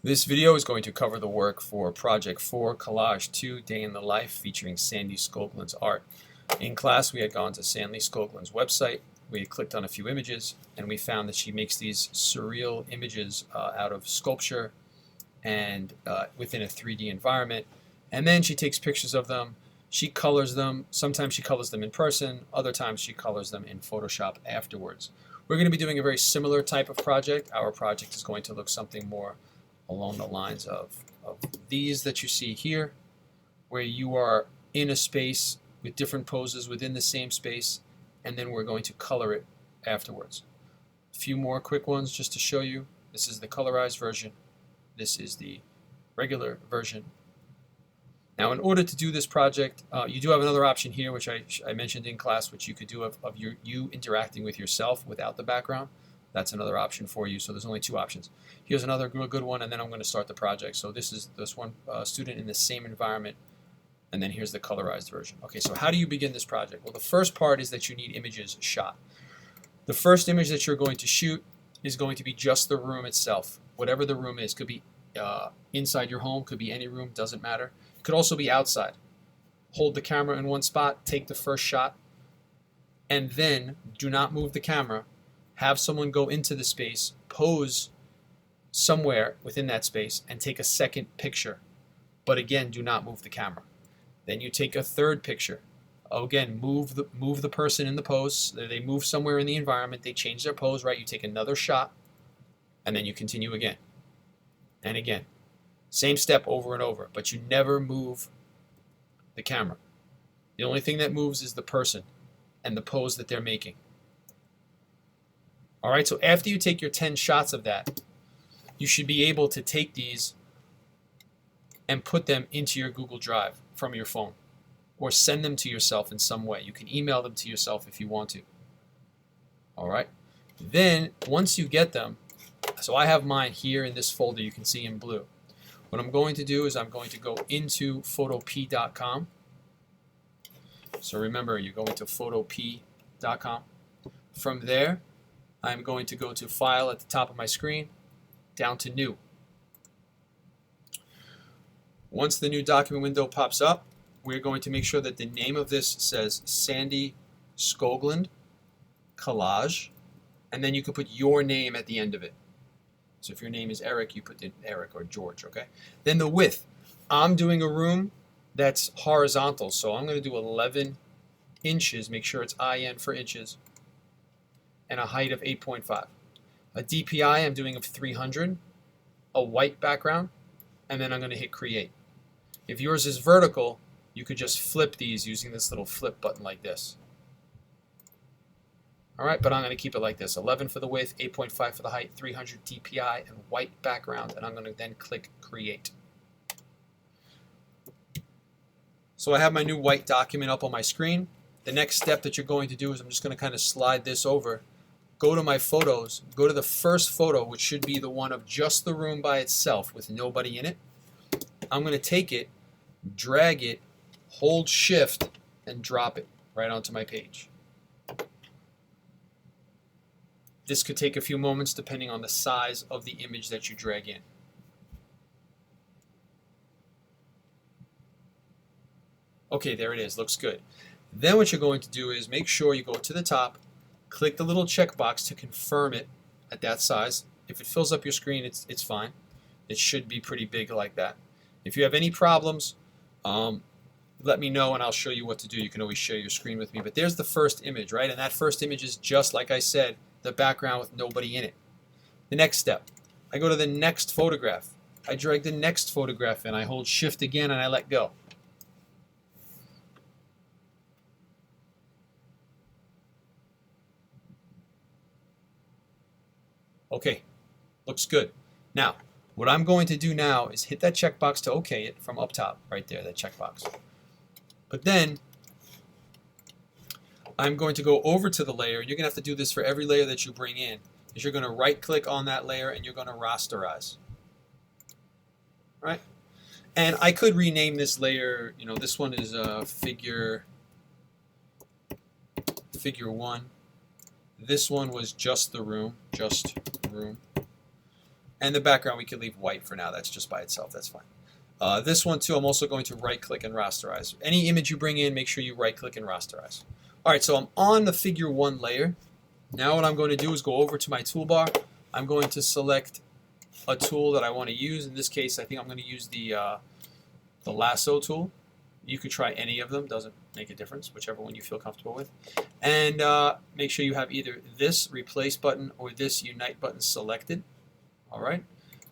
This video is going to cover the work for Project 4, Collage 2, Day in the Life, featuring Sandy Skoglund's art. In class, we had gone to Sandy Skoglund's website, we had clicked on a few images, and we found that she makes these surreal images out of sculpture and within a 3D environment. And then she takes pictures of them, she colors them, sometimes she colors them in person, other times she colors them in Photoshop afterwards. We're going to be doing a very similar type of project. Our project is going to look something more along the lines of these that you see here, where you are in a space with different poses within the same space, and then we're going to color it afterwards. A few more quick ones just to show you. This is the colorized version. This is the regular version. Now, in order to do this project, you do have another option here, which I mentioned in class, which you could do of you interacting with yourself without the background. That's another option for you. So there's only two options. Here's another good one, and then I'm going to start the project. So this is this one student in the same environment, and then here's the colorized version. Okay, so how do you begin this project? Well, the first part is that you need images shot. The first image that you're going to shoot is going to be just the room itself, whatever the room is. Could be inside your home, could be any room, doesn't matter. It could also be outside. Hold the camera in one spot, take the first shot, and then do not move the camera. Have someone go into the space, pose somewhere within that space, and take a second picture. But again, do not move the camera. Then you take a third picture. Again, move the person in the pose. They move somewhere in the environment. They change their pose, right? You take another shot, and then you continue again. And again. Same step over and over, but you never move the camera. The only thing that moves is the person and the pose that they're making. All right, so after you take your 10 shots of that, you should be able to take these and put them into your Google Drive from your phone, or send them to yourself in some way. You can email them to yourself if you want to. All right, then once you get them, so I have mine here in this folder you can see in blue. What I'm going to do is I'm going to go into Photopea.com. So remember, you're going to Photopea.com. From there, I'm going to go to File at the top of my screen, down to New. Once the new document window pops up, we're going to make sure that the name of this says Sandy Skoglund Collage, and then you can put your name at the end of it. So if your name is Eric, you put in Eric or George, okay? Then the width. I'm doing a room that's horizontal, so I'm going to do 11 inches. Make sure it's IN for inches. And a height of 8.5. A DPI I'm doing of 300. A white background. And then I'm going to hit Create. If yours is vertical, you could just flip these using this little flip button like this. All right, but I'm going to keep it like this. 11 for the width, 8.5 for the height, 300 DPI, and white background, and I'm going to then click Create. So I have my new white document up on my screen. The next step that you're going to do is I'm just going to kind of slide this over. Go to my photos, go to the first photo, which should be the one of just the room by itself with nobody in it. I'm going to take it, drag it, hold Shift, and drop it right onto my page. This could take a few moments depending on the size of the image that you drag in. Okay, there it is. Looks good. Then what you're going to do is make sure you go to the top, click the little checkbox to confirm it at that size. If it fills up your screen, it's fine. It should be pretty big like that. If you have any problems, let me know and I'll show you what to do. You can always share your screen with me. But there's the first image, right? And that first image is just like I said, the background with nobody in it. The next step, I go to the next photograph. I drag the next photograph in. I hold Shift again and I let go. Okay, looks good. Now, what I'm going to do now is hit that checkbox to OK it from up top, right there, that checkbox. But then I'm going to go over to the layer. You're going to have to do this for every layer that you bring in. Is you're going to right click on that layer and you're going to rasterize. Right? And I could rename this layer, you know, this one is figure 1. This one was just the room, And the background we can leave white for now. That's just by itself. That's fine. This one too, I'm also going to right-click and rasterize. Any image you bring in, make sure you right-click and rasterize. All right, so I'm on the figure 1 layer. Now what I'm going to do is go over to my toolbar. I'm going to select a tool that I want to use. In this case, I think I'm going to use the lasso tool. You could try any of them, doesn't make a difference, whichever one you feel comfortable with. And make sure you have either this replace button or this unite button selected. All right,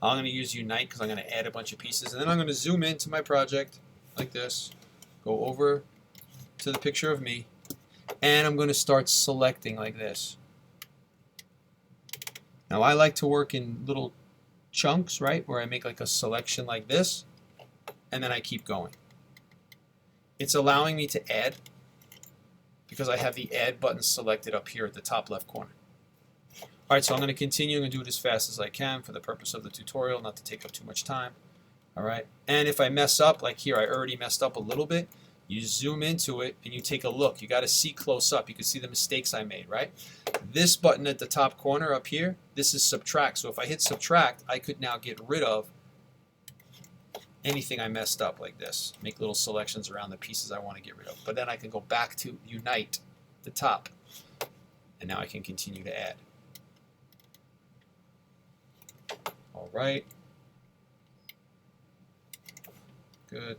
I'm going to use unite because I'm going to add a bunch of pieces, and then I'm going to zoom into my project like this, go over to the picture of me, and I'm going to start selecting like this. Now I like to work in little chunks, right, where I make like a selection like this, and then I keep going. It's allowing me to add because I have the add button selected up here at the top left corner. All right, so I'm going to continue and do it as fast as I can for the purpose of the tutorial, not to take up too much time. All right, and if I mess up, like here, I already messed up a little bit, you zoom into it and you take a look. You got to see close up. You can see the mistakes I made, right? This button at the top corner up here, this is subtract. So if I hit subtract, I could now get rid of anything I messed up like this. Make little selections around the pieces I want to get rid of. But then I can go back to unite, the top, and now I can continue to add. All right. Good.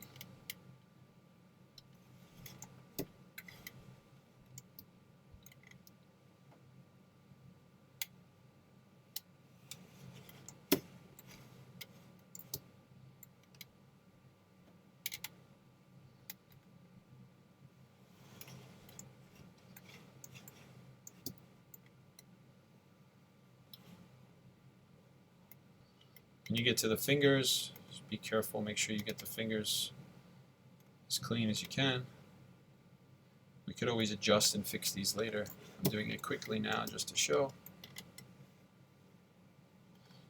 When you get to the fingers, just be careful, make sure you get the fingers as clean as you can. We could always adjust and fix these later. I'm doing it quickly now just to show.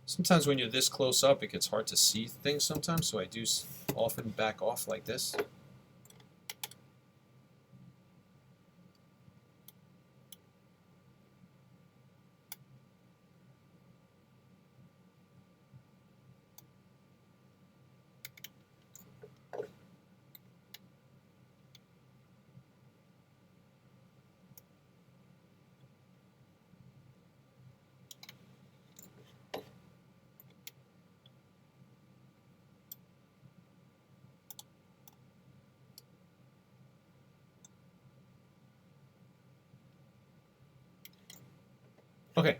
Sometimes when you're this close up, it gets hard to see things sometimes, so I do often back off like this. Okay,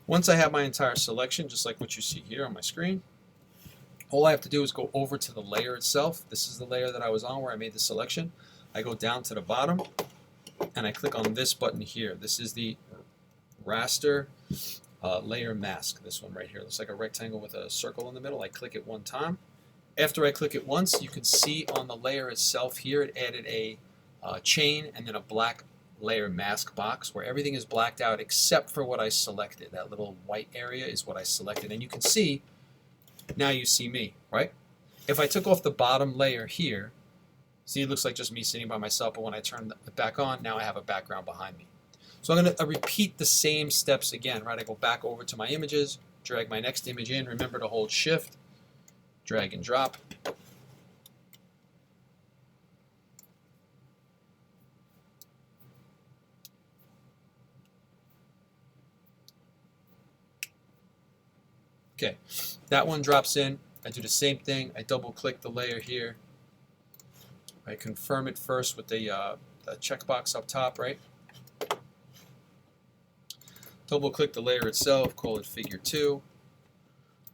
once I have my entire selection, just like what you see here on my screen, all I have to do is go over to the layer itself. This is the layer that I was on where I made the selection. I go down to the bottom and I click on this button here. This is the raster layer mask. This one right here looks like a rectangle with a circle in the middle. I click it one time. After I click it once, you can see on the layer itself here it added a chain and then a black layer mask box where everything is blacked out except for what I selected. That little white area is what I selected, and you can see now you see me, right? If I took off the bottom layer here, see, it looks like just me sitting by myself, but when I turn it back on, now I have a background behind me. So I'm going to repeat the same steps again, right? I go back over to my images, drag my next image in, remember to hold shift, drag and drop. Okay, that one drops in. I do the same thing. I double click the layer here. I confirm it first with the checkbox up top, right? Double click the layer itself, call it figure 2.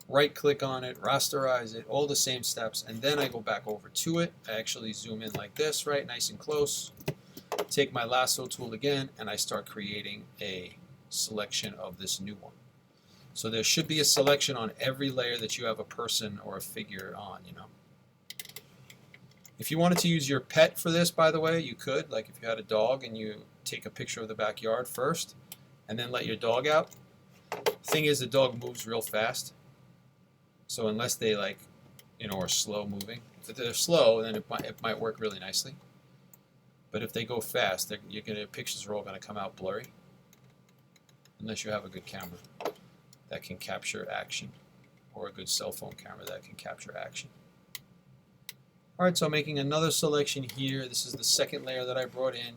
Right click on it, rasterize it, all the same steps, and then I go back over to it. I actually zoom in like this, right, nice and close. Take my lasso tool again, and I start creating a selection of this new one. So there should be a selection on every layer that you have a person or a figure on, you know. If you wanted to use your pet for this, by the way, you could. Like if you had a dog and you take a picture of the backyard first and then let your dog out. Thing is, the dog moves real fast. So unless they like, you know, are slow moving. If they're slow, then it might work really nicely. But if they go fast, pictures are all going to come out blurry. Unless you have a good camera that can capture action. or a good cell phone camera that can capture action. Alright, so I'm making another selection here. This is the second layer that I brought in.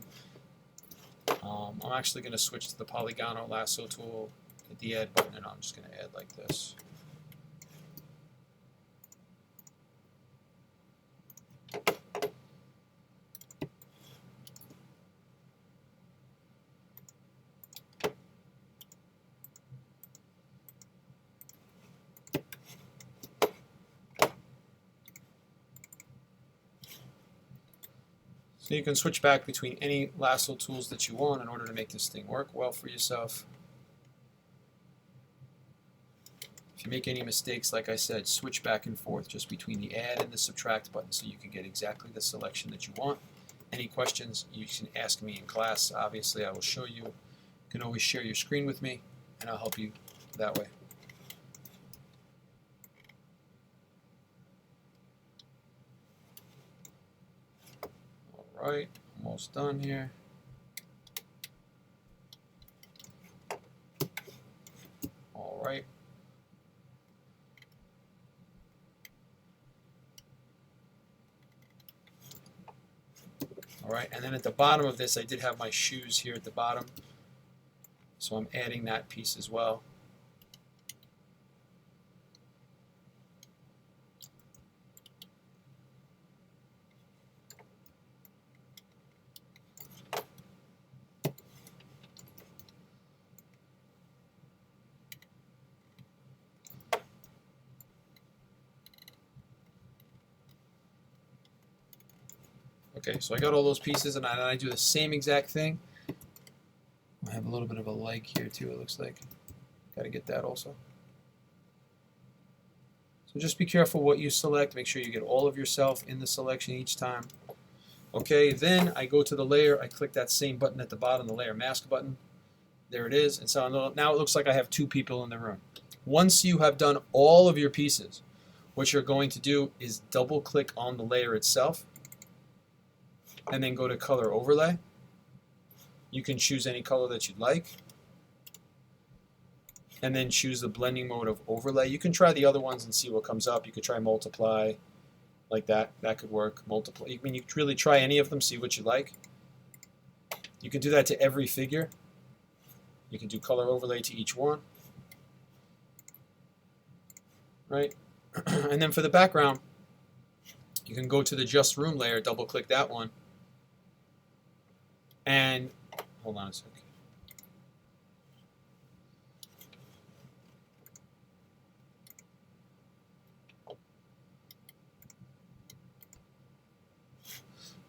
I'm actually going to switch to the polygonal lasso tool, hit the add button, and I'm just going to add like this. So you can switch back between any lasso tools that you want in order to make this thing work well for yourself. If you make any mistakes, like I said, switch back and forth just between the add and the subtract button so you can get exactly the selection that you want. Any questions, you can ask me in class. Obviously, I will show you. You can always share your screen with me, and I'll help you that way. Alright, almost done here. Alright. Alright, and then at the bottom of this, I did have my shoes here at the bottom. So I'm adding that piece as well. Okay, so I got all those pieces, and I do the same exact thing. I have a little bit of a leg here too, it looks like. Got to get that also. So just be careful what you select. Make sure you get all of yourself in the selection each time. Okay, then I go to the layer. I click that same button at the bottom, the layer mask button. There it is. And so now it looks like I have 2 people in the room. Once you have done all of your pieces, what you're going to do is double click on the layer itself and then go to color overlay. You can choose any color that you'd like and then choose the blending mode of overlay. You can try the other ones and see what comes up. You could try multiply like that. That could work. Multiply. I mean, you could really try any of them, see what you like. You can do that to every figure. You can do color overlay to each one. Right? And then for the background, you can go to the just room layer, double click that one, and hold on a second.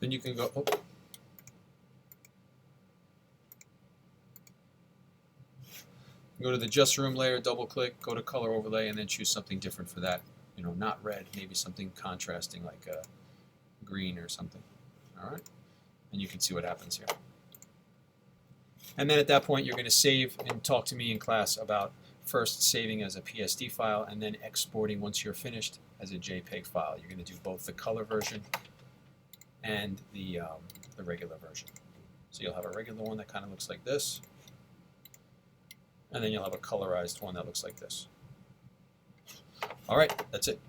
Then you can go, go to the just room layer, double click, go to color overlay, and then choose something different for that. You know, not red, maybe something contrasting like green or something. All right, and you can see what happens here. And then at that point, you're going to save and talk to me in class about first saving as a PSD file and then exporting once you're finished as a JPEG file. You're going to do both the color version and the regular version. So you'll have a regular one that kind of looks like this, and then you'll have a colorized one that looks like this. All right, that's it.